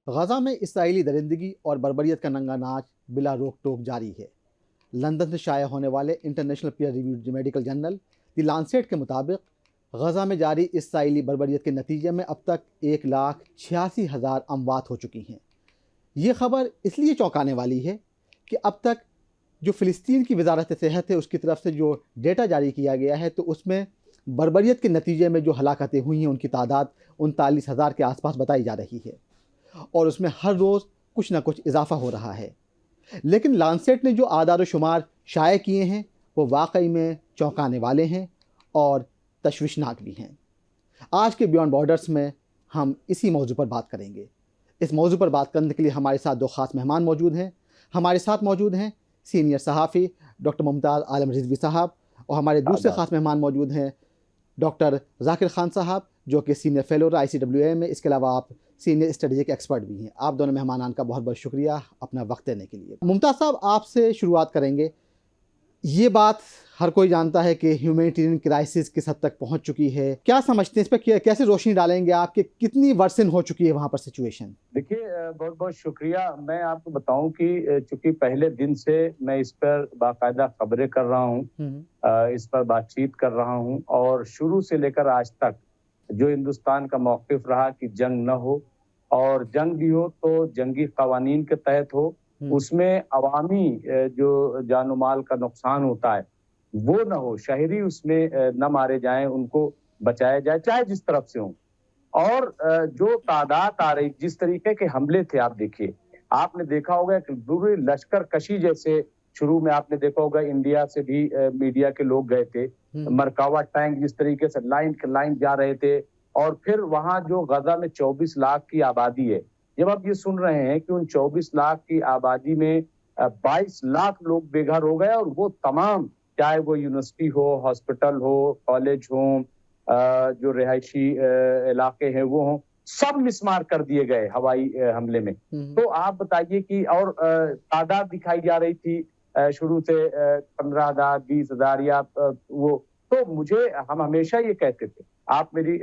गजा में इसराइली दरिंदगी और बर्बरियत का नंगा नाच बिला रोक टोक जारी है। लंदन से शाया होने वाले international peer reviewed medical journal the Lancet के मुताबिक गजा में जारी इसराइली बर्बरियत के नतीजे में अब तक 1,86,000 अमवात हो चुकी हैं। ये खबर इसलिए चौंकाने वाली है कि अब तक जो फ़िलिस्तीन की वजारत सेहत है उसकी तरफ से जो डेटा जारी किया गया है तो उसमें बर्बरियत के नतीजे में जो हलाकतें हुई हैं उनकी तादाद 39,000 के आसपास बताई जा रही है और उसमें हर रोज़ कुछ ना कुछ इजाफा हो रहा है। लेकिन लांसेट ने जो आदार शुमार शाये किए हैं वो वाकई में चौंकाने वाले हैं और तशवीशनाक भी हैं। आज के बियॉन्ड बॉर्डर्स में हम इसी मौजू पर बात करेंगे। इस मौजू पर बात करने के लिए हमारे साथ दो ख़ास मेहमान मौजूद हैं। हमारे साथ मौजूद हैं सीनियर सहाफ़ी डॉक्टर मुमताज़ आलम रिजवी साहब और हमारे दूसरे ख़ास मेहमान मौजूद हैं डॉक्टर ज़ाकिर खान साहब जो कि सीनियर फेलो ICWA में, इसके अलावा आप सीनियर स्ट्रेटेजिक एक्सपर्ट भी हैं। आप दोनों मेहमानान का बहुत बहुत शुक्रिया अपना वक्त देने के लिए। मुमताज़ साहब, आपसे शुरुआत करेंगे। ये बात हर कोई जानता है कि ह्यूमैनिटेरियन क्राइसिस किस हद तक पहुंच चुकी है। क्या समझते हैं इस पर, कैसे रोशनी डालेंगे आप कि कितनी वर्सन हो चुकी है वहाँ पर सिचुएशन? देखिए, बहुत बहुत शुक्रिया। मैं आपको बताऊं कि चूंकि पहले दिन से मैं इस पर बाकायदा खबरें कर रहा हूं, इस पर बातचीत कर रहा हूं और शुरू से लेकर आज तक जो हिंदुस्तान का मौक़िफ़ रहा कि जंग न हो और जंग भी हो तो जंगी क़वानीन के तहत हो, उसमें अवामी जो जान माल का नुकसान होता है वो न हो, शहरी उसमें न मारे जाएं, उनको बचाया जाए चाहे जिस तरफ से हो। और जो तादाद आ रही, जिस तरीके के हमले थे, आप देखिए, आपने देखा होगा कि पूरी लश्कर कशी जैसे शुरू में आपने देखा होगा इंडिया से भी मीडिया के लोग गए थे, मरकावा टैंक जिस तरीके से लाइन के लाइन जा रहे थे। और फिर वहां जो गजा में 24 लाख की आबादी है, जब आप ये सुन रहे हैं कि उन 24 लाख की आबादी में 22 लाख लोग बेघर हो गए और वो तमाम, चाहे वो यूनिवर्सिटी हो, हॉस्पिटल हो, कॉलेज हो, जो रिहायशी इलाके हैं वो हों, सब मिसमार कर दिए गए हवाई हमले में। तो आप बताइए कि और तादाद दिखाई जा रही थी शुरू से 15,000, 20,000 या वो। तो हम हमेशा ये कहते थे, आप मेरी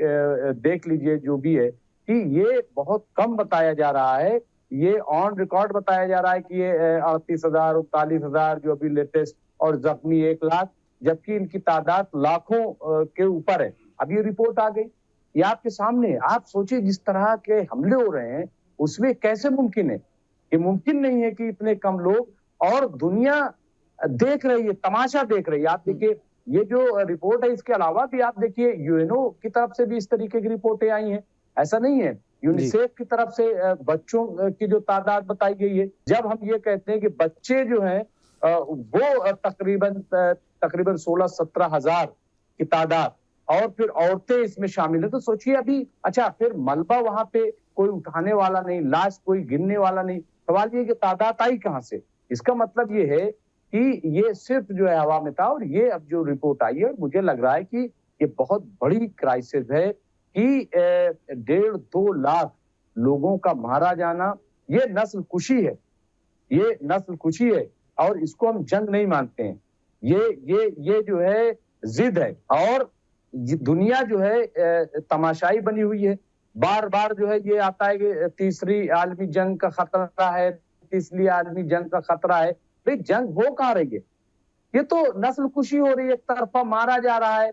देख लीजिए जो भी है, कि ये बहुत कम बताया जा रहा है। ये ऑन रिकॉर्ड बताया जा रहा है कि ये 38,000, 39,000 जो अभी लेटेस्ट, और जख्मी 1 लाख, जबकि इनकी तादाद लाखों के ऊपर है। अब ये रिपोर्ट आ गई, ये आपके सामने। आप सोचिए जिस तरह के हमले हो रहे हैं उसमें कैसे मुमकिन है? ये मुमकिन नहीं है कि इतने कम लोग, और दुनिया देख रही है, तमाशा देख रही है। आप देखिए, ये जो रिपोर्ट है इसके अलावा भी आप देखिए यूएनओ की तरफ से भी इस तरीके की रिपोर्टें आई हैं। ऐसा नहीं है, यूनिसेफ की तरफ से बच्चों की जो तादाद बताई गई है, जब हम ये कहते हैं कि बच्चे जो हैं वो तकरीबन 16-17 हजार की तादाद, और फिर औरतें इसमें शामिल है, तो सोचिए अभी। अच्छा, फिर मलबा वहां पे कोई उठाने वाला नहीं, लाश कोई गिनने वाला नहीं। सवाल ये कि तादाद आई कहां से? इसका मतलब ये है कि ये सिर्फ जो है हवा में था। और ये अब जो रिपोर्ट आई है, मुझे लग रहा है कि ये बहुत बड़ी क्राइसिस है कि 1.5-2 लाख लोगों का मारा जाना, ये नस्ल कुशी है, ये नस्ल कुशी है। और इसको हम जंग नहीं मानते हैं, ये जो है जिद है। और दुनिया जो है तमाशाई बनी हुई है। बार बार जो है ये आता है कि तीसरी आलमी जंग का खतरा है, तीसरी आलमी जंग का खतरा है। भाई, जंग हो कहाँ रही है? ये तो नस्ल कुशी हो रही है, एक तरफा मारा जा रहा है?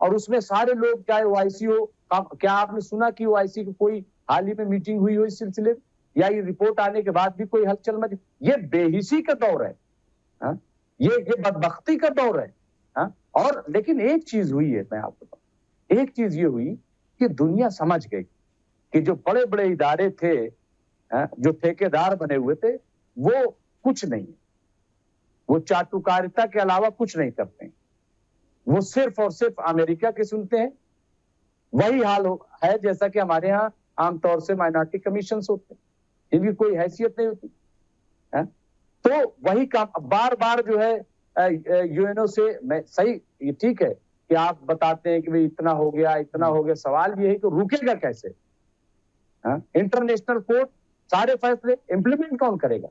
और उसमें सारे लोग, चाहे OIC हो, क्या आपने सुना कि OIC की कोई हाल ही में मीटिंग हुई हो इस सिलसिले में, या ये रिपोर्ट आने के बाद भी कोई हलचल मच? ये बेहिसी का दौर है, ये बदबख्ती का दौर है। और लेकिन एक चीज हुई है, मैं आपको बताऊं, एक चीज ये हुई कि दुनिया समझ गई कि जो बड़े बड़े इदारे थे, जो ठेकेदार बने हुए थे, वो कुछ नहीं, वो चाटुकारिता के अलावा कुछ नहीं करते हैं। वो सिर्फ और सिर्फ अमेरिका के सुनते हैं। वही हाल है जैसा कि हमारे यहाँ आमतौर से माइनॉरिटी कमीशन होते हैं, इनकी कोई हैसियत नहीं होती है। तो वही काम बार बार जो है यूएनओ से, मैं सही, ये ठीक है कि आप बताते हैं कि भाई इतना हो गया, इतना हो गया। सवाल ये है कि रुकेगा कैसे? इंटरनेशनल कोर्ट सारे फैसले इम्प्लीमेंट कौन करेगा?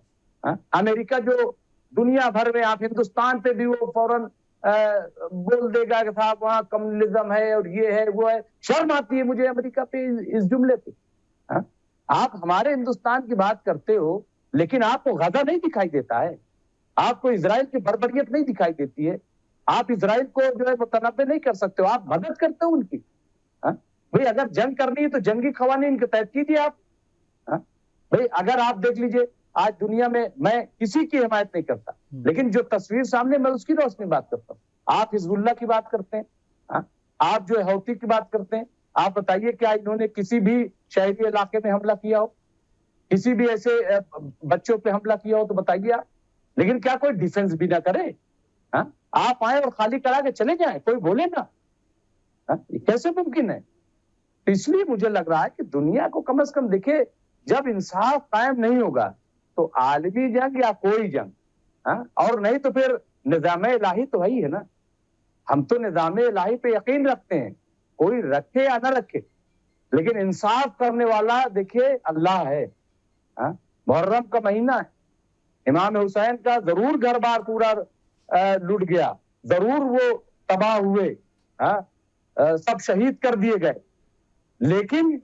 अमेरिका जो दुनिया भर में, आप हिंदुस्तान पे भी वो फौरन बोल देगा कि साहब वहां कम्युनिज्म है और ये है वो है। शर्म आती है मुझे अमेरिका पे, इस जुमले पे। आप हमारे हिंदुस्तान की बात करते हो, लेकिन आपको गजा नहीं दिखाई देता है, आपको इजराइल की बर्बरियत नहीं दिखाई देती है, आप इजराइल को जो है मुतनब्बे नहीं कर सकते हो, आप मदद करते हो उनकी। हाँ? भाई अगर जंग करनी है तो जंगी कवानीन के तहत कीजिए आप। हाँ? भाई अगर आप देख लीजिए आज दुनिया में, मैं किसी की हिमायत नहीं करता, लेकिन जो तस्वीर सामने मैं उसकी रोशनी बात करता हूँ। आप हिजबुल्लाह की बात करते हैं, हाँ? आप जो है हौती की बात करते हैं, आप बताइए क्या इन्होंने किसी भी शहरी इलाके में हमला किया हो, किसी भी ऐसे बच्चों पे हमला किया हो तो बताइए आप। लेकिन क्या कोई डिफेंस भी ना करे? हाँ? आप आए और खाली करा के चले जाए, कोई बोले ना? हाँ? ये कैसे मुमकिन है? तो इसलिए मुझे लग रहा है कि दुनिया को कम से कम देखे, जब इंसाफ कायम नहीं होगा तो आलमी जंग या कोई जंग, हाँ? और नहीं तो फिर निजाम इलाही तो वही है ना। हम तो निजाम इलाही पे यकीन रखते हैं, कोई रखे या ना रखे, लेकिन इंसाफ करने वाला देखिए अल्लाह है। हाँ? मुहर्रम का महीना है, इमाम हुसैन का जरूर घर बार पूरा लुट गया, जरूर वो तबाह हुए, हाँ? सब शहीद कर दिए गए, लेकिन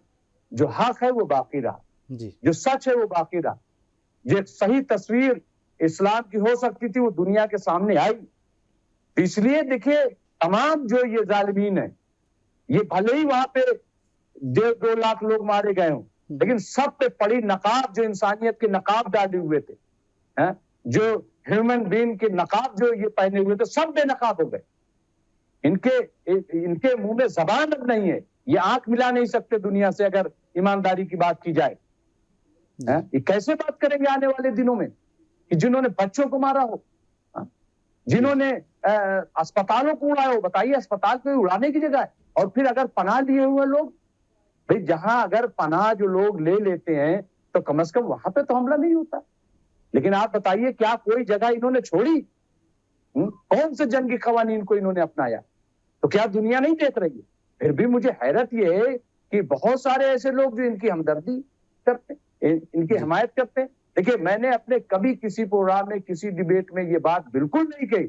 जो हक है वो बाकी रहा, जो सच है वो बाकी रहा, जो एक सही तस्वीर इस्लाम की हो सकती थी वो दुनिया के सामने आई। तो इसलिए देखिए तमाम जो ये जालिमीन है, ये भले ही वहां पे 1.5-2 लाख लोग मारे गए हों, लेकिन सब पे पड़ी नकाब, जो इंसानियत के नकाब डाले हुए थे, है? जो ह्यूमन बीइंग के नकाब जो ये पहने हुए थे, सब बेनकाब हो गए। इनके मुंह में जबान अब नहीं है, ये आंख मिला नहीं सकते दुनिया से अगर ईमानदारी की बात की जाए। ये कैसे बात करेंगे आने वाले दिनों में कि जिन्होंने बच्चों को मारा हो, जिन्होंने अस्पतालों को उड़ाया हो? बताइए, अस्पताल को उड़ाने की जगह है। और फिर अगर पनाह लिए हुए लोग, भाई जहां अगर पनाह जो लोग ले लेते हैं तो कम से कम वहां पे तो हमला नहीं होता, लेकिन आप बताइए क्या कोई जगह इन्होंने छोड़ी? कौन से जंगी कवानीन को इन्होंने अपनाया? तो क्या दुनिया नहीं देख रही है? फिर भी मुझे हैरत यह है कि बहुत सारे ऐसे लोग जो इनकी हमदर्दी करते, इनकी हिमायत करते हैं। देखिए मैंने अपने कभी किसी प्रोग्राम में, किसी डिबेट में ये बात बिल्कुल नहीं कही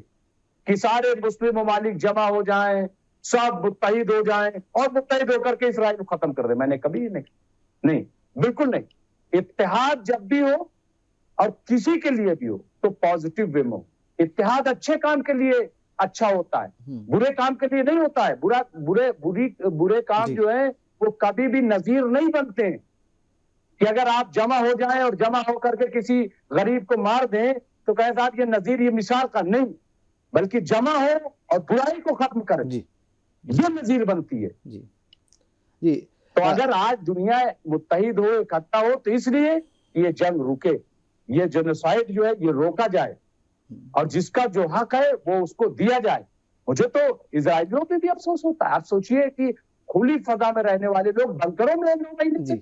कि सारे मुस्लिम ममालिक जमा हो जाएं, सब मुत्तहिद हो जाएं और मुत्तहिद होकर के इसराइल को खत्म कर दे। मैंने कभी नहीं, बिल्कुल नहीं। इत्तेहाद जब भी हो और किसी के लिए भी हो तो पॉजिटिव वे में हो। इत्तेहाद अच्छे काम के लिए अच्छा होता है, बुरे काम के लिए नहीं होता है। बुरे काम जो है वो कभी भी नजीर नहीं बनते हैं कि अगर आप जमा हो जाएं और जमा होकर के किसी गरीब को मार दें तो कहे साहब ये नजीर, ये मिसाल का नहीं, बल्कि जमा हो और बुराई को खत्म करें, ये नजीर बनती है। जी। तो अगर आज दुनिया मुत्तहिद हो, इकट्ठा हो, तो इसलिए ये जंग रुके, ये जेनोसाइड जो है ये रोका जाए और जिसका जो हक है वो उसको दिया जाए। मुझे तो इजराइलियों पे भी अफसोस होता है। आप सोचिए कि खुली फजा में रहने वाले लोग बंकरों में रहने वाले,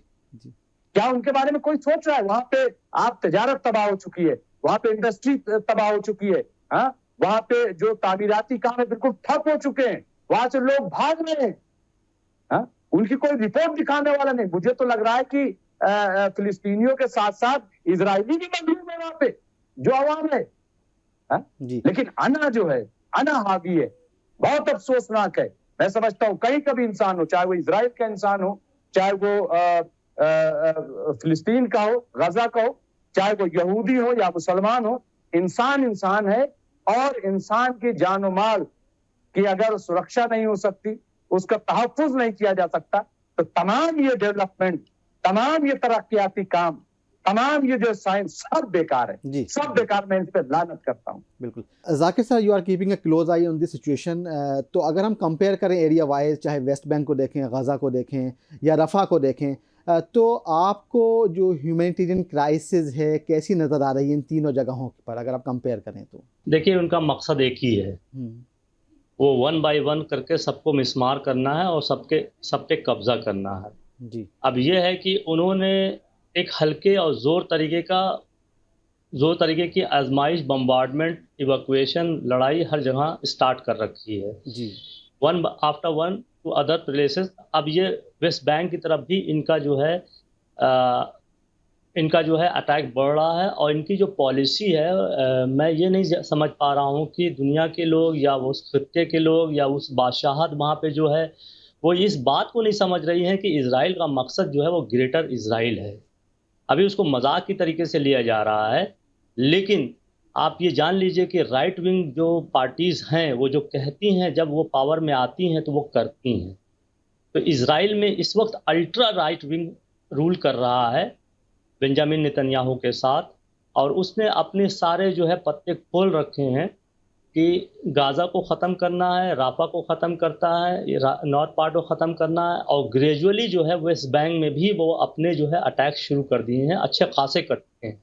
क्या उनके बारे में कोई सोच रहा है? वहां पे आप तजारत तबाह हो चुकी है, वहां पे इंडस्ट्री तबाह हो चुकी है, हाँ? वहां पे जो तामीराती काम है बिल्कुल ठप हो चुके हैं, वहां से लोग भाग रहे हैं, हाँ? उनकी कोई रिपोर्ट दिखाने वाला नहीं। मुझे तो लग रहा है कि फिलिस्तीनियों के साथ साथ इजरायली भी मजलूम है वहां पे, जो अवाम है, हाँ? लेकिन अना जो है, अना हावी है, बहुत अफसोसनाक है। मैं समझता हूँ कहीं का भी इंसान हो, चाहे वो इजराइल का इंसान हो, चाहे वो फिलिस्तीन का हो, गजा का हो, चाहे वो यहूदी हो या मुसलमान हो, इंसान इंसान है। और इंसान की जान और माल की अगर सुरक्षा नहीं हो सकती, उसका तहफ्फुज नहीं किया जा सकता, तो तमाम ये डेवलपमेंट, तमाम ये तरक्याती काम, तमाम ये जो साइंस, सब बेकार है, सब बेकार। मैं इस पर लानत करता हूँ। बिल्कुल। Zakir sir, you are keeping a close eye on this situation. तो अगर हम कंपेयर करें एरिया वाइज, चाहे वेस्ट बैंक को देखें, गजा को देखें या रफ़ा को देखें, तो आपको जो ह्यूमैनिटेरियन क्राइसिस है कैसी नज़र आ रही है इन तीनों जगहों पर, अगर आप कंपेयर करें तो? देखिए उनका मकसद एक ही है, वो 1 बाय 1 करके सबको मिसमार करना है और सब पे कब्जा करना है। जी। अब ये है कि उन्होंने एक हल्के और जोर तरीके की आजमाइश, बम्बार्डमेंट, इवैक्यूएशन, लड़ाई हर जगह स्टार्ट कर रखी है, जी, one after one to other places. अब ये वेस्ट बैंक की तरफ भी इनका जो है अटैक बढ़ रहा है। और इनकी जो पॉलिसी है, मैं ये नहीं समझ पा रहा हूँ कि दुनिया के लोग या उस खित्ते के लोग या उस बादशाहत वहाँ पे जो है वो इस बात को नहीं समझ रही है कि इजराइल का मकसद जो है वो ग्रेटर इजराइल है। अभी उसको मजाक की तरीके से लिया जा रहा है। लेकिन आप ये जान लीजिए कि राइट विंग जो पार्टीज़ हैं, वो जो कहती हैं जब वो पावर में आती हैं तो वो करती हैं। तो इज़राइल में इस वक़्त अल्ट्रा राइट विंग रूल कर रहा है बेंजामिन नेतन्याहू के साथ, और उसने अपने सारे जो है पत्ते खोल रखे हैं कि गाज़ा को ख़त्म करना है, राफ़ा को ख़त्म करता है, ये नॉर्थ पार्ट को ख़त्म करना है, और ग्रेजुअली जो है वेस्ट बैंक में भी वो अपने जो है अटैक शुरू कर दिए हैं, अच्छे खासे कर चुके हैं।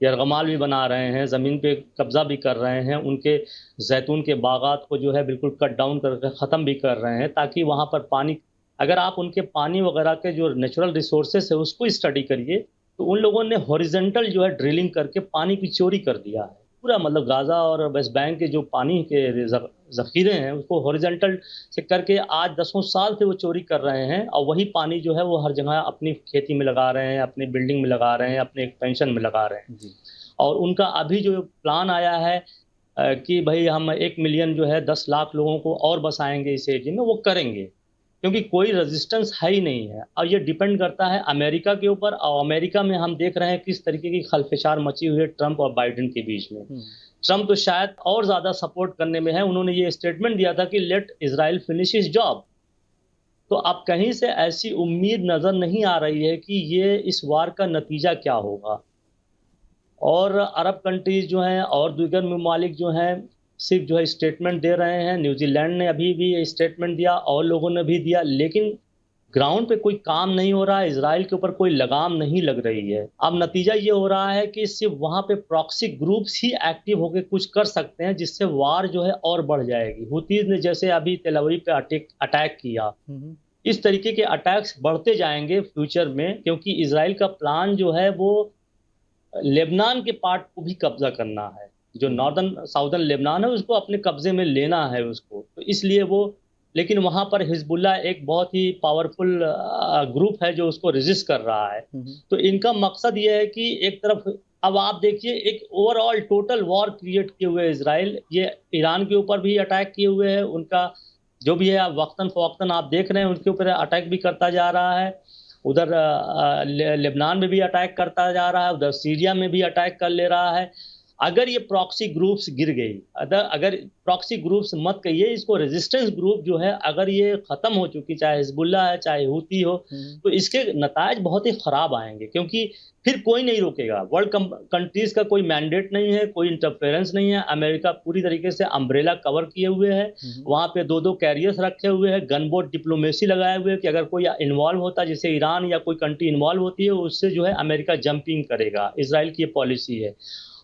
यरगमाल भी बना रहे हैं, ज़मीन पे कब्ज़ा भी कर रहे हैं, उनके ज़ैतून के बागात को जो है बिल्कुल कट डाउन करके ख़त्म भी कर रहे हैं, ताकि वहाँ पर पानी, अगर आप उनके पानी वगैरह के जो नेचुरल रिसोर्सेस है उसको स्टडी करिए, तो उन लोगों ने हॉरिजॉन्टल जो है ड्रिलिंग करके पानी की चोरी कर दिया है। पूरा मतलब गाज़ा और वेस्ट बैंक के जो पानी के ज़ख़ीरे हैं उसको हॉरिजॉन्टल से करके आज दसों साल से वो चोरी कर रहे हैं, और वही पानी जो है वो हर जगह अपनी खेती में लगा रहे हैं, अपनी बिल्डिंग में लगा रहे हैं, अपने एक्सपेंशन में लगा रहे हैं। जी। और उनका अभी जो प्लान आया है कि भाई हम 1 मिलियन जो है 10 लाख लोगों को और बसाएँगे इस एरिया में, वो करेंगे। क्योंकि कोई रेजिस्टेंस है ही नहीं है, और ये डिपेंड करता है अमेरिका के ऊपर, और अमेरिका में हम देख रहे हैं किस तरीके की खलफशार मची हुई है ट्रंप और बाइडेन के बीच में। ट्रंप तो शायद और ज़्यादा सपोर्ट करने में है, उन्होंने ये स्टेटमेंट दिया था कि let Israel finish his job. तो अब कहीं से ऐसी उम्मीद नज़र नहीं आ रही है कि ये इस वार का नतीजा क्या होगा। और अरब कंट्रीज़ जो हैं और दीगर ममालिक जो हैं सिर्फ जो है स्टेटमेंट दे रहे हैं। न्यूजीलैंड ने अभी भी ये स्टेटमेंट दिया और लोगों ने भी दिया, लेकिन ग्राउंड पे कोई काम नहीं हो रहा है, इज़राइल के ऊपर कोई लगाम नहीं लग रही है। अब नतीजा ये हो रहा है कि सिर्फ वहाँ पे प्रॉक्सी ग्रुप्स ही एक्टिव होकर कुछ कर सकते हैं, जिससे वार जो है और बढ़ जाएगी। हुतीज़ ने जैसे अभी तेल अवीव पे अटैक किया, इस तरीके के अटैक्स बढ़ते जाएंगे फ्यूचर में, क्योंकि इज़राइल का प्लान जो है वो लेबनान के पार्ट को भी कब्जा करना है। जो नॉर्दर्न साउदर्न लेबनान है उसको अपने कब्जे में लेना है उसको, तो इसलिए वो, लेकिन वहाँ पर हिजबुल्लाह एक बहुत ही पावरफुल ग्रुप है जो उसको रेजिस्ट कर रहा है। तो इनका मकसद ये है कि एक तरफ, अब आप देखिए एक ओवरऑल टोटल वॉर क्रिएट किए हुए इज़राइल, ये ईरान के ऊपर भी अटैक किए हुए है, उनका जो भी है वक्तन फ़वक्तन आप देख रहे हैं उनके ऊपर अटैक भी करता जा रहा है। उधर लेबनान में भी अटैक करता जा रहा है, उधर सीरिया में भी अटैक कर ले रहा है। अगर ये प्रॉक्सी ग्रुप्स गिर गई, अगर प्रॉक्सी ग्रुप्स मत कहिए, इसको रेजिस्टेंस ग्रुप जो है अगर ये ख़त्म हो चुकी, चाहे हिजबुल्लाह है चाहे हूती हो, तो इसके नतायज बहुत ही ख़राब आएंगे, क्योंकि फिर कोई नहीं रोकेगा। वर्ल्ड कंट्रीज़ का कोई मैंडेट नहीं है, कोई इंटरफेरेंस नहीं है। अमेरिका पूरी तरीके से अम्ब्रेला कवर किए हुए है, वहाँ पे 2-2 कैरियर्स रखे हुए हैं, गन बोट डिप्लोमेसी लगाए हुए हैं कि अगर कोई इन्वॉल्व होता है, जैसे ईरान या कोई कंट्री इन्वॉल्व होती है, उससे जो है अमेरिका जंपिंग करेगा। इज़राइल की ये पॉलिसी है।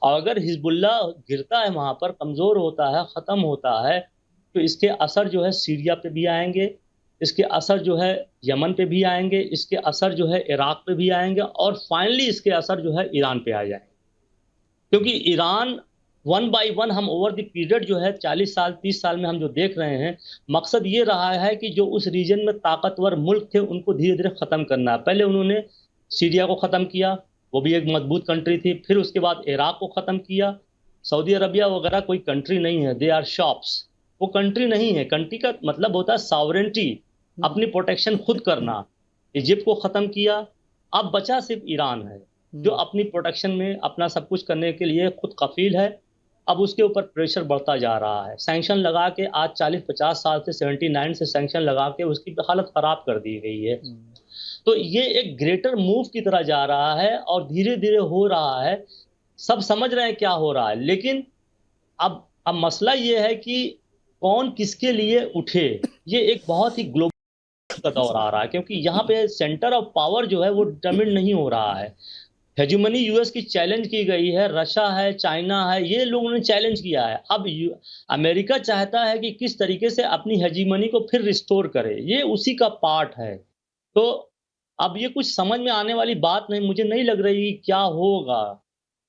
और अगर हिजबुल्लाह गिरता है, वहाँ पर कमज़ोर होता है, ख़त्म होता है, तो इसके असर जो है सीरिया पे भी आएंगे, इसके असर जो है यमन पे भी आएंगे, इसके असर जो है इराक पे भी आएंगे, और फाइनली इसके असर जो है ईरान पे आ जाएंगे। क्योंकि ईरान वन बाय वन हम ओवर द पीरियड जो है 40 साल 30 साल में हम जो देख रहे हैं, मकसद ये रहा है कि जो उस रीजन में ताकतवर मुल्क थे उनको धीरे धीरे ख़त्म करना है। पहले उन्होंने सीरिया को ख़त्म किया, वो भी एक मजबूत कंट्री थी, फिर उसके बाद इराक को ख़त्म किया। सऊदी अरबिया वगैरह कोई कंट्री नहीं है, दे आर शॉप्स, वो कंट्री नहीं है। कंट्री का मतलब होता है सॉवरेंटी, अपनी प्रोटेक्शन खुद करना। इजिप्ट को ख़त्म किया, अब बचा सिर्फ ईरान है जो अपनी प्रोटेक्शन में अपना सब कुछ करने के लिए खुद कफील है। अब उसके ऊपर प्रेशर बढ़ता जा रहा है, सैंक्शन लगा के आज 40-50 साल से 79 से सैंक्शन लगा के उसकी हालत ख़राब कर दी गई है। तो ये एक ग्रेटर मूव की तरह जा रहा है और धीरे धीरे हो रहा है। सब समझ रहे हैं क्या हो रहा है, लेकिन अब मसला ये है कि कौन किसके लिए उठे। ये एक बहुत ही ग्लोबल का दौर आ रहा है, क्योंकि यहाँ पे सेंटर ऑफ पावर जो है वो डिटरमिन नहीं हो रहा है। हेजुमनी यूएस की चैलेंज की गई है, रशिया है, चाइना है, ये लोगों ने चैलेंज किया है। अब अमेरिका चाहता है कि किस तरीके से अपनी हेजुमनी को फिर रिस्टोर करे, ये उसी का पार्ट है। तो अब ये कुछ समझ में आने वाली बात नहीं, मुझे नहीं लग रही क्या होगा,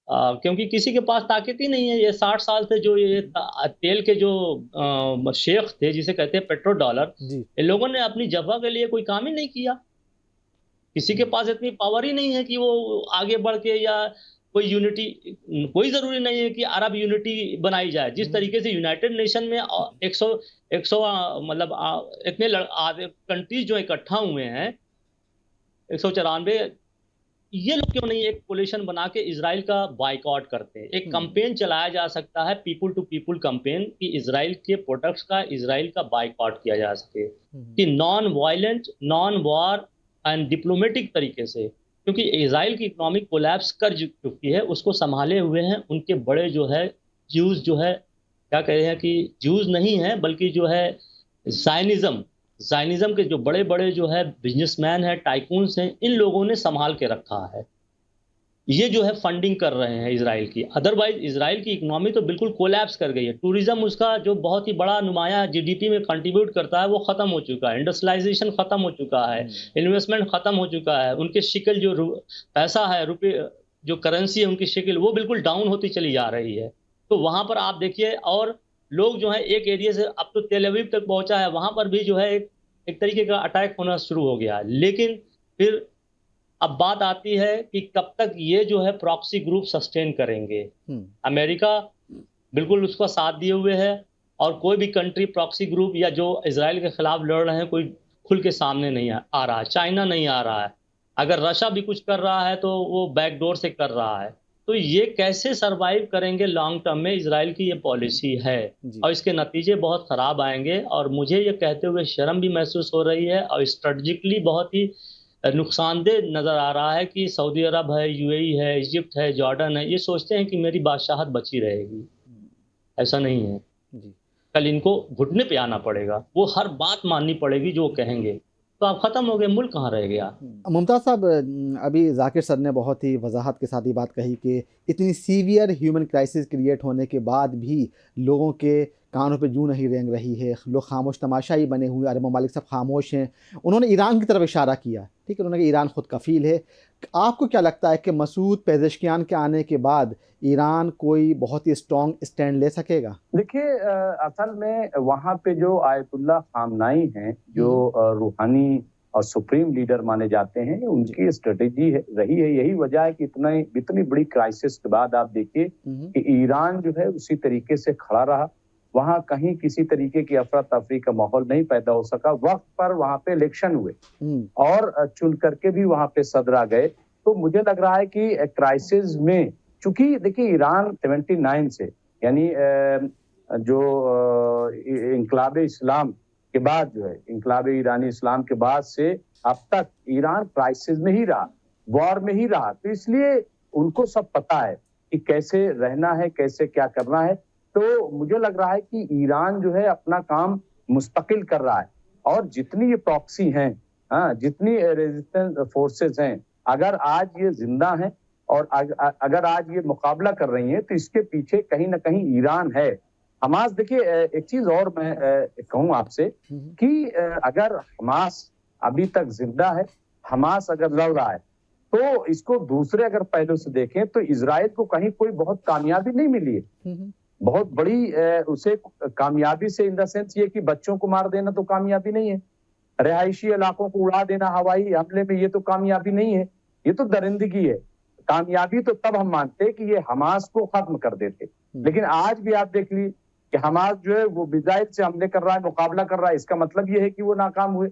क्योंकि किसी के पास ताकत ही नहीं है। ये 60 साल से जो ये तेल के जो शेख थे, जिसे कहते हैं पेट्रो डॉलर, इन लोगों ने अपनी जगह के लिए कोई काम ही नहीं किया। किसी के पास इतनी पावर ही नहीं है कि वो आगे बढ़ के, या कोई यूनिटी, कोई ज़रूरी नहीं है कि अरब यूनिटी बनाई जाए। जिस तरीके से यूनाइटेड नेशन में 100 मतलब इतने कंट्रीज जो इकट्ठा हुए हैं, 194 ये लोग क्यों नहीं एक कोलिशन बना के इजराइल का बाइकआउट करते हैं? एक कैंपेन चलाया जा सकता है, पीपल टू पीपल कैंपेन, कि इजराइल के प्रोडक्ट्स का, इजराइल का बाइकआउट किया जा सके, कि non violent, non war and diplomatic तरीके से, क्योंकि इजराइल की इकोनॉमिक कोलैप्स कर चुकी है, उसको संभाले हुए हैं उनके बड़े जो है ज्यूज, जो है क्या कह रहे हैं कि ज्यूज नहीं है बल्कि जो है जायनिज्म के जो बड़े बड़े जो है बिजनेसमैन है, टाइकून्स हैं, इन लोगों ने संभाल के रखा है। ये जो है फंडिंग कर रहे हैं इजराइल की। अदरवाइज इजराइल की इकोनॉमी तो बिल्कुल कोलैप्स कर गई है। टूरिज्म उसका जो बहुत ही बड़ा नुमाया जीडीपी में कंट्रीब्यूट करता है वो खत्म हो चुका है, इंडस्ट्रियलाइजेशन खत्म हो चुका है, इन्वेस्टमेंट खत्म हो चुका है, उनके शिकल जो पैसा है, रुपये जो करेंसी है उनकी शिकल, वो बिल्कुल डाउन होती चली जा रही है। तो वहां पर आप देखिए, और लोग जो है एक एरिया से अब तो तेल अवीव तक पहुंचा है, वहां पर भी जो है एक तरीके का अटैक होना शुरू हो गया। लेकिन फिर अब बात आती है कि कब तक ये जो है प्रॉक्सी ग्रुप सस्टेन करेंगे। अमेरिका बिल्कुल उसका साथ दिए हुए है, और कोई भी कंट्री प्रॉक्सी ग्रुप या जो इजराइल के खिलाफ लड़ रहे हैं, कोई खुल के सामने नहीं आ रहा है। चाइना नहीं आ रहा है, अगर रशिया भी कुछ कर रहा है तो वो बैकडोर से कर रहा है। तो ये कैसे सरवाइव करेंगे लॉन्ग टर्म में, इजराइल की ये पॉलिसी है, और इसके नतीजे बहुत खराब आएंगे। और मुझे ये कहते हुए शर्म भी महसूस हो रही है, और स्ट्रेटजिकली बहुत ही नुकसानदेह नजर आ रहा है कि सऊदी अरब है, यूएई है, इजिप्ट है, जॉर्डन है, ये सोचते हैं कि मेरी बादशाहत बची रहेगी। ऐसा नहीं है जी। कल इनको घुटने पे आना पड़ेगा, वो हर बात माननी पड़ेगी जो वो कहेंगे। तो आप खत्म हो गए, मुल्क कहाँ रह गया। मुमताज़ साहब, अभी जाकिर सर ने बहुत ही वजाहत के साथ ये बात कही कि इतनी सीवियर ह्यूमन क्राइसिस क्रिएट होने के बाद भी लोगों के कानों पे जूं नहीं रेंग रही है, लोग खामोश तमाशाई बने हुए, अरब ममालिक सब खामोश हैं। उन्होंने ईरान की तरफ इशारा किया, ठीक है, उन्होंने कहा ईरान खुद कफ़ील है। आपको क्या लगता है कि मसूद पेज़ेश्कियान के आने के बाद ईरान कोई बहुत ही स्ट्रॉन्ग स्टैंड ले सकेगा? देखिए, असल में वहाँ पे जो आयतुल्लाह खामनाई हैं, जो रूहानी और सुप्रीम लीडर माने जाते हैं, उनकी स्ट्रेटेजी रही है। यही वजह है कि इतनी बड़ी क्राइसिस के बाद आप देखिए कि ईरान जो है उसी तरीके से खड़ा रहा। वहाँ कहीं किसी तरीके की अफरा तफरी का माहौल नहीं पैदा हो सका। वक्त पर वहाँ पे इलेक्शन हुए और चुन करके भी वहाँ पे सदर आ गए। तो मुझे लग रहा है कि क्राइसिस में, चूंकि देखिए ईरान 79 से, यानी जो इंकलाब इस्लाम के बाद जो है, इंकलाब ईरानी इस्लाम के बाद से अब तक ईरान क्राइसिस में ही रहा, वॉर में ही रहा। तो इसलिए उनको सब पता है कि कैसे रहना है, कैसे क्या करना है। तो मुझे लग रहा है कि ईरान जो है अपना काम मुस्तकिल कर रहा है, और जितनी ये प्रॉक्सी हैं, जितनी रेजिस्टेंस फोर्सेस हैं, अगर आज ये जिंदा हैं और अगर आज ये मुकाबला कर रही हैं, तो इसके पीछे कहीं ना कहीं ईरान है। हमास, देखिए एक चीज और मैं कहूँ आपसे कि अगर हमास अभी तक जिंदा है, हमास अगर लड़ रहा है, तो इसको दूसरे अगर पहलू से देखें तो इजराइल को कहीं कोई बहुत कामयाबी नहीं मिली है। बहुत बड़ी उसे कामयाबी से, इन द सेंस ये कि बच्चों को मार देना तो कामयाबी नहीं है, रिहायशी इलाकों को उड़ा देना हवाई हमले में, ये तो कामयाबी नहीं है, ये तो दरिंदगी है। कामयाबी तो तब हम मानते हैं कि ये हमास को खत्म कर देते। लेकिन आज भी आप देख ली कि हमास जो है वो मिसाइल से हमले कर रहा है, मुकाबला कर रहा है, इसका मतलब ये है कि वो नाकाम हुए।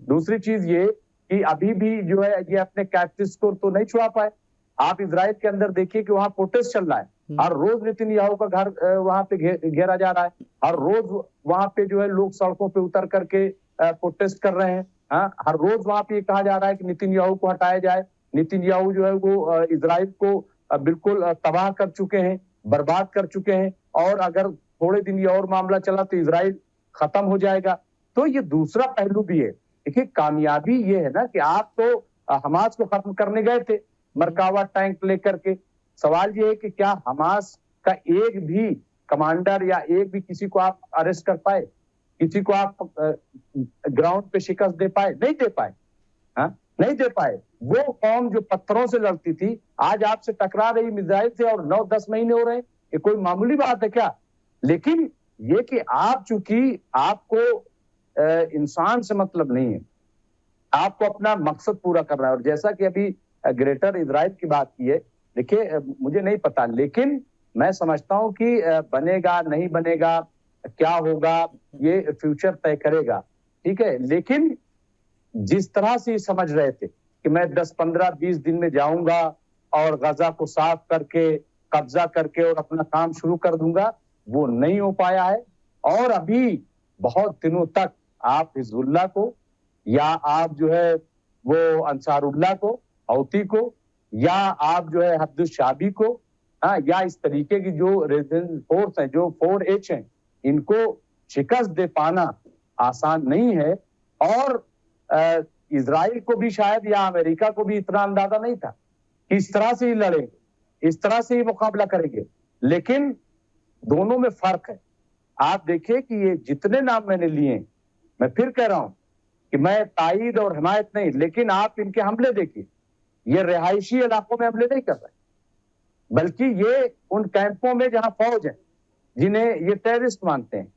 दूसरी चीज ये कि अभी भी जो है ये अपने कैप्टिव को तो नहीं छुड़ा पाए। आप इजराइल के अंदर देखिए कि वहां प्रोटेस्ट चल रहा है, हर रोज नेतन्याहू का घर वहां पे घेरा जा रहा है, हर रोज वहां पे जो है लोग सड़कों पे उतर करके प्रोटेस्ट कर रहे हैं। हर रोज वहां पे ये कहा जा रहा है कि नेतन्याहू को हटाया जाए। नेतन्याहू जो है वो इजराइल को बिल्कुल तबाह कर चुके हैं, बर्बाद कर चुके हैं, और अगर थोड़े दिन ये और मामला चला तो इजराइल खत्म हो जाएगा। तो ये दूसरा पहलू भी है। देखिए, कामयाबी ये है ना कि आप तो हमास को खत्म करने गए थे मरकावा टैंक लेकर के। सवाल ये है कि क्या हमास का एक भी कमांडर या एक भी किसी को आप अरेस्ट कर पाए, किसी को आप ग्राउंड पे शिकस्त दे पाए? नहीं दे पाए, नहीं दे पाए। वो कौम जो पत्थरों से लड़ती थी आज आपसे टकरा रही मिसाइल से, और 9-10 महीने हो रहे हैं। ये कोई मामूली बात है क्या? लेकिन ये कि आप, चूंकि आपको इंसान से मतलब नहीं है, आपको अपना मकसद पूरा करना है। और जैसा कि अभी ग्रेटर इजराइल की बात की है, देखिए मुझे नहीं पता, लेकिन मैं समझता हूं कि बनेगा नहीं बनेगा, क्या होगा, ये फ्यूचर तय करेगा, ठीक है। लेकिन जिस तरह से समझ रहे थे कि मैं 10, 15, 20 दिन में जाऊंगा और गजा को साफ करके कब्जा करके और अपना काम शुरू कर दूंगा, वो नहीं हो पाया है। और अभी बहुत दिनों तक आप हिजबुल्लाह को या आप जो है वो अंसारुल्लाह को, हौती को, या आप जो है हफ्जुल शाबी को, या इस तरीके की जो रेजिडेंस फोर्स हैं, जो 4H हैं, इनको शिकस्त दे पाना आसान नहीं है। और इजराइल को भी शायद या अमेरिका को भी इतना अंदाजा नहीं था कि इस तरह से ही लड़ेंगे, इस तरह से ही मुकाबला करेंगे। लेकिन दोनों में फर्क है। आप देखिए कि ये जितने नाम मैंने लिए, मैं फिर कह रहा हूं कि मैं तायीद और हिमायत नहीं, लेकिन आप इनके हमले देखिए, ये रिहायशी इलाकों में हमले नहीं कर रहे, बल्कि ये उन कैंपों में जहां फौज है, जिन्हें ये टेररिस्ट मानते हैं,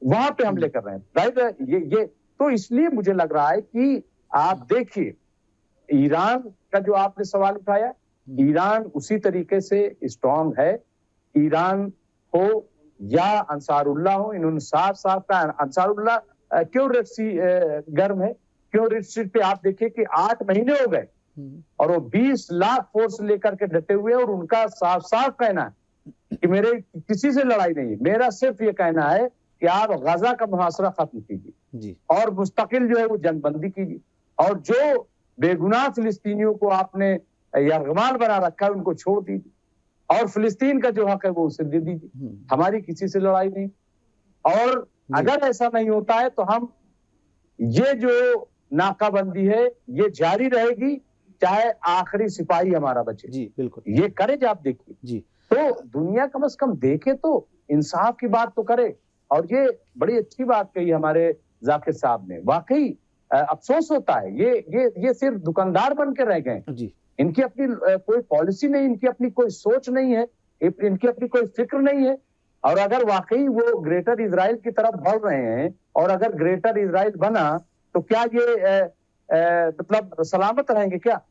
वहां पे हमले कर रहे हैं। राइट, ये तो इसलिए मुझे लग रहा है कि आप देखिए, ईरान का जो आपने सवाल उठाया, ईरान उसी तरीके से स्ट्रांग है। ईरान हो या अंसारुल्लाह हो, इन्होंने साफ साफ कहा। अंसारुल्लाह क्यों रेड सी गर्म है, क्यों रेड सी पे आप देखिए कि 8 महीने हो गए और वो 20 लाख फोर्स लेकर के डटे हुए, और उनका साफ साफ कहना है कि मेरे किसी से लड़ाई नहीं है, मेरा सिर्फ ये कहना है कि आप गजा का मुहासरा खत्म कीजिए और मुस्तकिल जो है वो जंगबंदी कीजिए, और जो बेगुनाह फिलिस्तीनियों को आपने यरगमाल बना रखा है उनको छोड़ दीजिए, और फिलिस्तीन का जो हक है वो उसे दे दीजिए। हमारी किसी से लड़ाई नहीं। और अगर ऐसा नहीं होता है तो हम ये जो नाकाबंदी है ये जारी रहेगी, चाहे आखिरी सिपाही हमारा बचे। जी बिल्कुल, ये करें आप देखिए जी। तो दुनिया कम से कम देखे तो इंसाफ की बात तो करे। और ये बड़ी अच्छी बात कही हमारे जाकिर साहब ने, वाकई अफसोस होता है, ये सिर्फ दुकानदार बन के रह गए जी। इनकी अपनी कोई पॉलिसी नहीं, इनकी अपनी कोई सोच नहीं है, इनकी अपनी कोई फिक्र नहीं है। और अगर वाकई वो ग्रेटर इजराइल की तरफ बढ़ रहे हैं, और अगर ग्रेटर इजराइल बना तो क्या ये मतलब सलामत रहेंगे क्या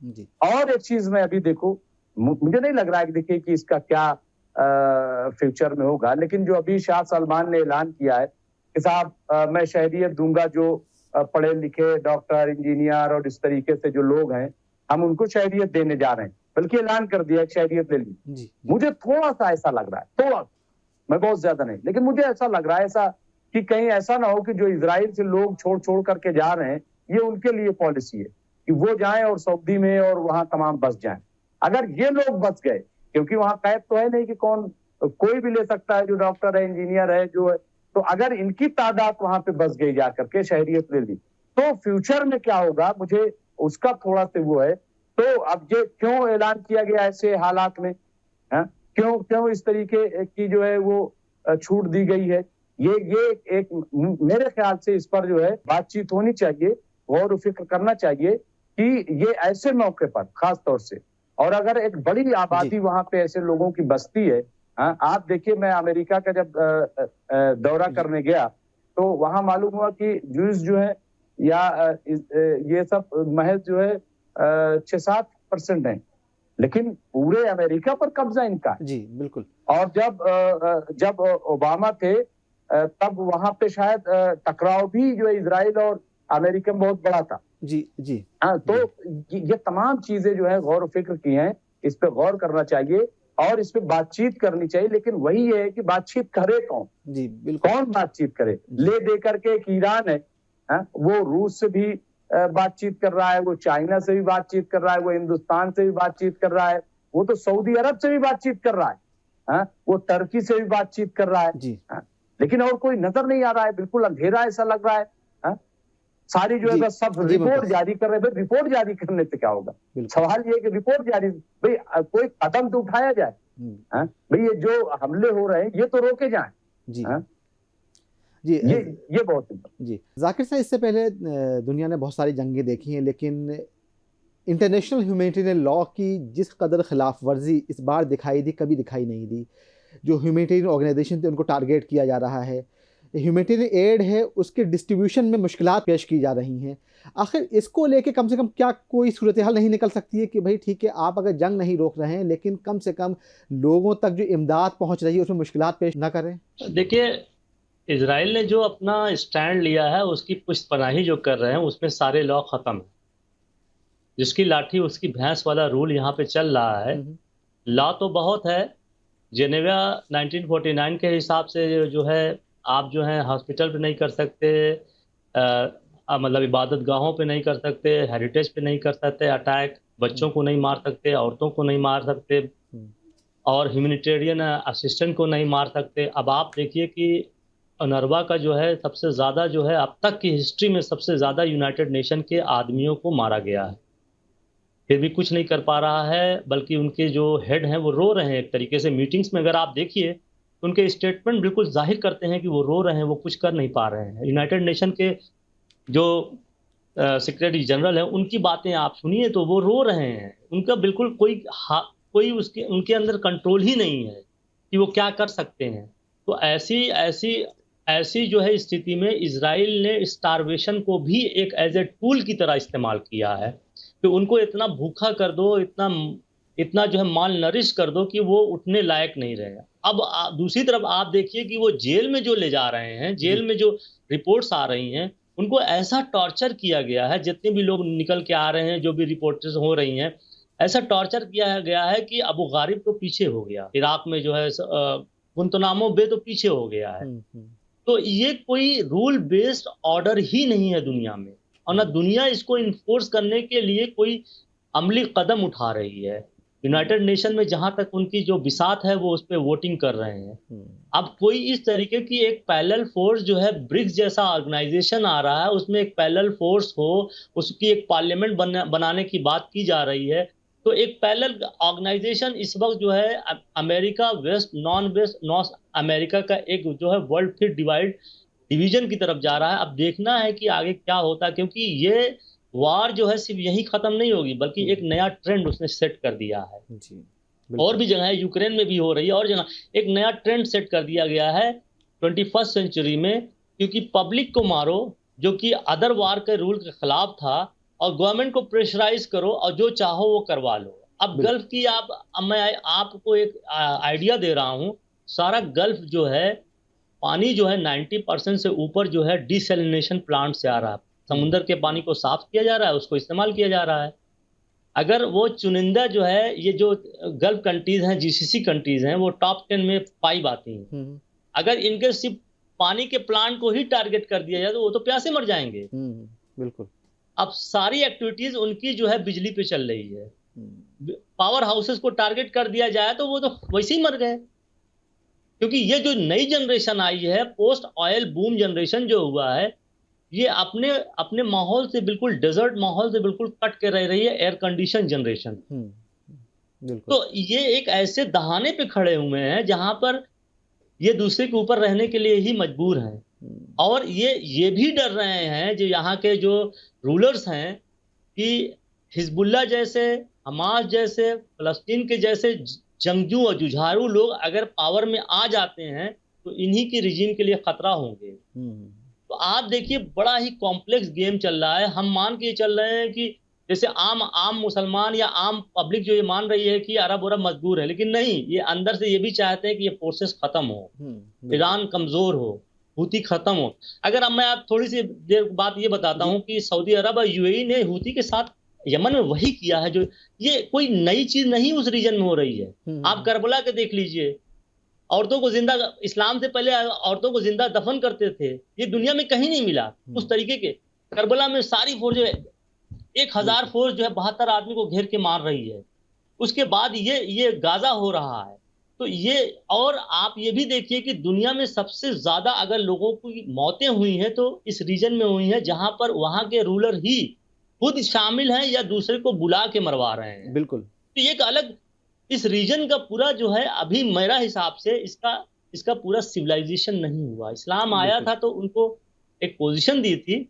जी? और एक चीज में अभी देखो, मुझे नहीं लग रहा है कि देखिए कि इसका क्या फ्यूचर में होगा, लेकिन जो अभी शाह सलमान ने ऐलान किया है कि साहब मैं शहरियत दूंगा, जो पढ़े लिखे डॉक्टर, इंजीनियर और इस तरीके से जो लोग हैं, हम उनको शहरियत देने जा रहे हैं, बल्कि ऐलान कर दिया शहरियत ले ली। मुझे थोड़ा सा ऐसा लग रहा है, थोड़ा, मैं बहुत ज्यादा नहीं, लेकिन मुझे ऐसा लग रहा है ऐसा कि कहीं ऐसा ना हो कि जो इजराइल से लोग छोड़ करके जा रहे हैं, ये उनके लिए पॉलिसी है कि वो जाएं और सऊदी में और वहां तमाम बस जाएं। अगर ये लोग बच गए, क्योंकि वहां कैद तो है नहीं कि कोई भी ले सकता है, जो डॉक्टर है, इंजीनियर है, जो है, तो अगर इनकी तादाद वहां पे बस गई जाकर के शहरियत ले ली, तो फ्यूचर में क्या होगा, मुझे उसका थोड़ा सा वो है। तो अब ये क्यों ऐलान किया गया ऐसे हालात में, क्यों इस तरीके की जो है वो छूट दी गई है, ये एक मेरे ख्याल से इस पर जो है बातचीत होनी चाहिए, गौर फिक्र करना चाहिए कि ये ऐसे मौके पर खास तौर से, और अगर एक बड़ी आबादी वहां पे ऐसे लोगों की बस्ती है। आप देखिए, मैं अमेरिका का जब दौरा करने गया तो वहां मालूम हुआ कि जूस जो है या ये सब महज जो है 6-7% है, लेकिन पूरे अमेरिका पर कब्जा इनका जी बिल्कुल। और जब ओबामा थे तब वहां पे शायद टकराव भी जो है इजराइल और अमेरिका में बहुत बड़ा था जी। तो ये तमाम चीजें जो है गौर फिक्र की हैं, इस पे गौर करना चाहिए और इस पे बातचीत करनी चाहिए। लेकिन वही है कि बातचीत करे कौन जी बिल्कुल, कौन बातचीत करे। ले दे करके एक ईरान है, वो रूस से भी बातचीत कर रहा है, वो चाइना से भी बातचीत कर रहा है, वो हिंदुस्तान से भी बातचीत कर रहा है, वो तो सऊदी अरब से भी बातचीत कर रहा है, वो टर्की से भी बातचीत कर रहा है जी। लेकिन और कोई नजर नहीं आ रहा है, बिल्कुल अंधेरा ऐसा लग रहा है। सारी जो है बस सब रिपोर्ट जारी कर रहे हैं। रिपोर्ट जारी करने से क्या होगा? सवाल ये है कि रिपोर्ट जारी, भाई कोई कदम तो उठाया जाए, भाई ये जो हमले हो रहे हैं ये तो रोके जाएं जी। जी ये बहुत जी। जाकिर साहब, इससे पहले दुनिया ने बहुत सारी जंगें देखी हैं, लेकिन इंटरनेशनल ह्यूमैनिटेरियन लॉ की जिस कदर खिलाफ वर्जी इस बार दिखाई दी, कभी दिखाई नहीं दी। जो ह्यूमैनिटेरियन ऑर्गेनाइजेशन थे उनको टारगेट किया जा रहा है, ह्यूमैनिटेरियन एड है उसके डिस्ट्रीब्यूशन में मुश्किलात पेश की जा रही हैं। आखिर इसको लेके कम से कम क्या कोई सूरत हाल नहीं निकल सकती है कि भाई ठीक है, आप अगर जंग नहीं रोक रहे हैं, लेकिन कम से कम लोगों तक जो इमदाद पहुंच रही है उसमें मुश्किलात पेश ना करें? देखिए, इजराइल ने जो अपना स्टैंड लिया है उसकी पुष्टपनाही जो कर रहे हैं उसमें सारे लॉ ख़त्म है। जिसकी लाठी उसकी भैंस वाला रूल यहाँ पे चल रहा है। लॉ तो बहुत है, जेनेवा 1949 के हिसाब से जो है आप जो है हॉस्पिटल पे नहीं कर सकते, मतलब इबादत गाहों पे नहीं कर सकते, हेरिटेज पे नहीं कर सकते अटैक, बच्चों को नहीं मार सकते, औरतों को नहीं मार सकते और ह्यूमैनिटेरियन असिस्टेंट को नहीं मार सकते। अब आप देखिए कि अनरवा का जो है सबसे ज़्यादा जो है अब तक की हिस्ट्री में सबसे ज़्यादा यूनाइटेड नेशन के आदमियों को मारा गया है, फिर भी कुछ नहीं कर पा रहा है, बल्कि उनके जो हेड हैं वो रो रहे हैं एक तरीके से। मीटिंग्स में अगर आप देखिए तो उनके स्टेटमेंट बिल्कुल जाहिर करते हैं कि वो रो रहे हैं, वो कुछ कर नहीं पा रहे हैं। यूनाइटेड नेशन के जो सेक्रेटरी जनरल हैं उनकी बातें आप सुनिए तो वो रो रहे हैं, उनका बिल्कुल कोई उसके उनके अंदर कंट्रोल ही नहीं है कि वो क्या कर सकते हैं। तो ऐसी जो है स्थिति में इजराइल ने स्टारवेशन को भी एक एज ए टूल की तरह इस्तेमाल किया है कि उनको इतना भूखा कर दो, इतना जो है माल नरिश कर दो कि वो उठने लायक नहीं रहे। अब दूसरी तरफ आप देखिए कि वो जेल में जो ले जा रहे हैं, जेल में जो रिपोर्ट्स आ रही हैं, उनको ऐसा टॉर्चर किया गया है, जितने भी लोग निकल के आ रहे हैं, जो भी रिपोर्ट्स हो रही हैं, ऐसा टॉर्चर किया गया है कि अबू गारिब तो पीछे हो गया, इराक में जो है गुंतनामो बे तो पीछे हो गया है। तो ये कोई रूल बेस्ड ऑर्डर ही नहीं है दुनिया में, और ना दुनिया इसको इन्फोर्स करने के लिए कोई अमली कदम उठा रही है। यूनाइटेड नेशन में जहां तक उनकी जो बिसात है वो उस पर वोटिंग कर रहे हैं। अब कोई इस तरीके की एक पैरेलल फोर्स जो है, ब्रिक्स जैसा ऑर्गेनाइजेशन आ रहा है, उसमें एक पैरेलल फोर्स हो, उसकी एक पार्लियामेंट बनाने की बात की जा रही है। तो एक पैरेलल ऑर्गेनाइजेशन इस वक्त जो है अमेरिका वेस्ट नॉर्थ अमेरिका का एक जो है वर्ल्ड फिर डिवीजन की तरफ जा रहा है। अब देखना है कि आगे क्या होता है, क्योंकि ये वार जो है सिर्फ यही खत्म नहीं होगी, बल्कि एक नया ट्रेंड उसने सेट कर दिया है जी। और भी जगह है, यूक्रेन में भी हो रही है, और जगह एक नया ट्रेंड सेट कर दिया गया है 21st सेंचुरी में, क्योंकि पब्लिक को मारो जो कि अदर वार के रूल के खिलाफ था, और गवर्नमेंट को प्रेशराइज करो और जो चाहो वो करवा लो। अब गल्फ की मैं आपको एक आइडिया दे रहा हूँ, सारा गल्फ जो है पानी जो है 90% से ऊपर जो है डिसैलिनेशन प्लांट से आ रहा है, समुद्र के पानी को साफ किया जा रहा है, उसको इस्तेमाल किया जा रहा है। अगर वो चुनिंदा जो है, ये जो गल्फ कंट्रीज हैं, जीसीसी कंट्रीज हैं, वो टॉप 10 में 5 आती हैं, अगर इनके सिर्फ पानी के प्लांट को ही टारगेट कर दिया जाए तो वो तो प्यासे मर जाएंगे। बिल्कुल। अब सारी एक्टिविटीज उनकी जो है बिजली पे चल रही है, पावर हाउसेस को टारगेट कर दिया जाए तो वो तो वैसे ही मर गए, क्योंकि ये जो नई जनरेशन आई है, पोस्ट ऑयल बूम जनरेशन जो हुआ है, ये अपने माहौल से बिल्कुल, डेजर्ट माहौल से बिल्कुल कट के रह रही है, एयर कंडीशन जनरेशन। तो ये एक ऐसे दहाने पे खड़े हुए हैं जहां पर ये दूसरे के ऊपर रहने के लिए ही मजबूर हैं, और ये भी डर रहे हैं जो यहाँ के जो रूलर्स हैं कि हिजबुल्ला जैसे, हमास जैसे, फलस्तीन के जैसे जंगजू और जुझारू लोग अगर पावर में आ जाते हैं तो इन्हीं की रिजीम के लिए खतरा होंगे। तो आप देखिए बड़ा ही कॉम्प्लेक्स गेम चल रहा है। हम मान के चल रहे हैं कि जैसे आम मुसलमान या आम पब्लिक जो ये मान रही है कि अरब अरब मजबूर है, लेकिन नहीं, ये अंदर से ये भी चाहते हैं कि ये फोर्सेस खत्म हो, ईरान कमजोर हो, हूती खत्म हो। अगर अब मैं आप थोड़ी सी देर बात ये बताता हूँ कि सऊदी अरब और यूएई ने हूती के साथ यमन में वही किया है, जो ये कोई नई चीज नहीं उस रीजन में हो रही है। आप करबला के देख लीजिए, औरतों को जिंदा, इस्लाम से पहले औरतों को जिंदा दफन करते थे, ये दुनिया में कहीं नहीं मिला उस तरीके के। करबला में सारी फोर्स जो है 1000 फोर्स जो है 72 आदमी को घेर के मार रही है। उसके बाद ये गाजा हो रहा है। तो ये, और आप ये भी देखिए कि दुनिया में सबसे ज्यादा अगर लोगों की मौतें हुई हैं तो इस रीजन में हुई हैं जहां पर वहां के रूलर ही खुद शामिल हैं या दूसरे को बुला के मरवा रहे हैं। बिल्कुल। तो ये एक अलग, इस रीजन का पूरा जो है अभी मेरा हिसाब से इसका पूरा सिविलाइजेशन नहीं हुआ। इस्लाम आया था तो उनको एक पोजीशन दी थी,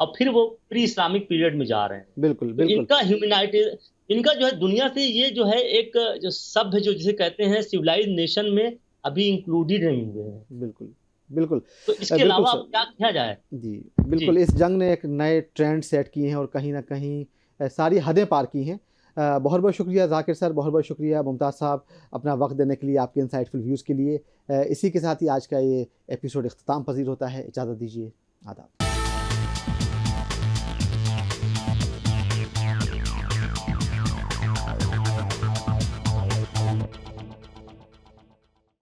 और फिर वो प्री इस्लामिक पीरियड में जा रहे हैं। बिल्कुल, तो बिल्कुल। इनका ह्यूमैनिटी, इनका जो है दुनिया से ये जो है एक जो सभ्य जो जिसे कहते हैं सिविलाइज नेशन में अभी इंक्लूडेड नहीं हुए हैं। बिल्कुल, बिल्कुल। तो इसके अलावा अब क्या किया जाए? जी बिल्कुल, इस जंग ने एक नए ट्रेंड सेट किए हैं और कहीं ना कहीं सारी हदें पार की हैं। बहुत बहुत शुक्रिया जाकिर सर, बहुत बहुत शुक्रिया मुमताज़ साहब अपना वक्त देने के लिए, आपके इंसाइटफुल व्यूज़ के लिए। इसी के साथ ही आज का ये एपिसोड इख्तिताम पजीर होता है। इजाज़त दीजिए, आदाब।